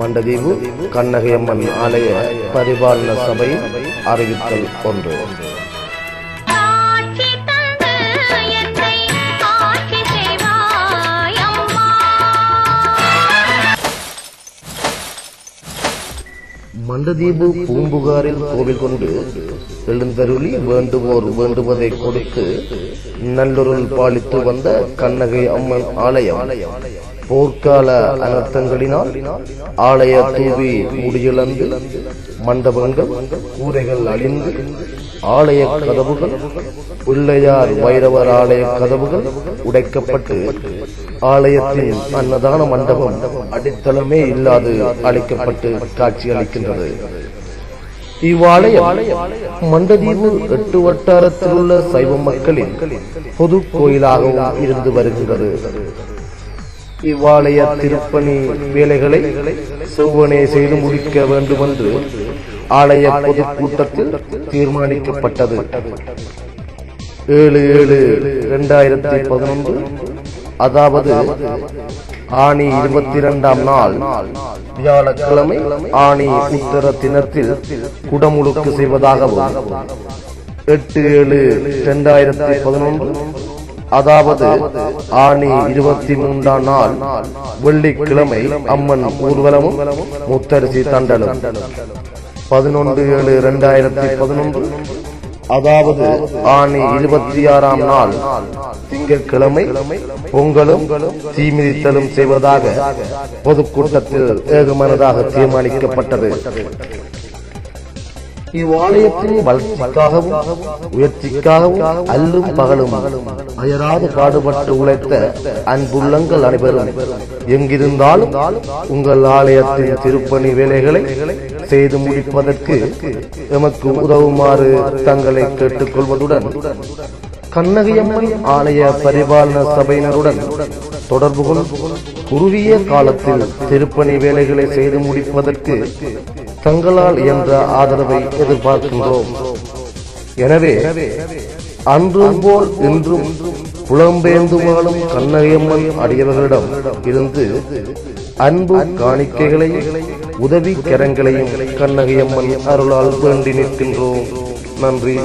மண்டதீவு கண்ணகையம்மன் ஆலய பரிபாலன சபை அறிவித்தல் ஒன்று. மண்டதீவு பூம்புகாரில் கோவில் கொண்டு எழுந்தருளி வேண்டுவோர் வேண்டுவதை கொடுத்து நல்லொருள் பாலித்து வந்த கண்ணகை அம்மன் ஆலயம் போர்க்கால அனர்த்தங்களினால் ஆலய தூவி முடியிழந்து மண்டபங்கள் கூரைகள் அழிந்து ஆலய கதவுகள் பிள்ளையார் வைரவர் ஆலய கதவுகள் உடைக்கப்பட்டு ஆலயத்தின் அன்னதான மண்டபம் அடித்தளமே இல்லாது அளிக்கப்பட்டு காட்சியளிக்கின்றது. இவ்வாலயம் மண்டதீவு 8 வட்டாரத்தில் உள்ள சைவ மக்களின் பொது கோயிலாகவும் இருந்து வருகின்றது. இவ்வாலய திருப்பணி வேலைகளை செவ்வனே செய்து முடிக்க வேண்டும் என்று ஆலய பொதுக்கூட்டத்தில் தீர்மானிக்கப்பட்டது. 7/7/2011 அதாவது ஆணி 22ஆம் நாள் வியாழக்கிழமை ஆணி உத்தர தினத்தில் குடமுழுக்கு செய்வதாகவும் 8/7/2011 அதாவது ஆணி 23ஆம் நாள் வெள்ளிக்கிழமை அம்மன் ஊர்வலமும் முத்தரிசி தண்டலும் 11/7/2011 அதாவது ஆணி 26ஆம் நாள் திங்கட்கிழமை பொங்கலும் தீமிதித்தலும் செய்வதாக பொதுக்கூட்டத்தில் ஏகமனதாக தீர்மானிக்கப்பட்டது. இவ்வாலயத்தின் வளர்ச்சிக்காகவும் உயர்ச்சிக்காகவும் அல்லும் பகலும் அயராது பாடுபட்டு உழைத்த அன்புள்ளங்கள் அனைவரும் எங்கிருந்தாலும் உங்கள் ஆலயத்தின் திருப்பணி வேலைகளை செய்து முடிப்பதற்கு எமக்கு உதவுமாறு தங்களை கேட்டுக் கொள்வதுடன் கண்ணகையம்மன் ஆலய பரிபாலன சபையினருடன் தொடர்பு கொண்டு குறுகிய காலத்தில் திருப்பணி வேலைகளை செய்து முடிப்பதற்கு தங்களால் என்ற ஆதரவை எதிர்பார்க்கின்றோம். எனவே அன்றும் போல் இன்றும் புலம்பெயர்ந்து வாழும் கண்ணகையம்மன் அடியவர்களிடம் இருந்து அன்பு காணிக்கைகளையும் உதவி கரங்களையும் கண்ணகையம்மன் அருளால் வேண்டி நிற்கின்றோம். நன்றி.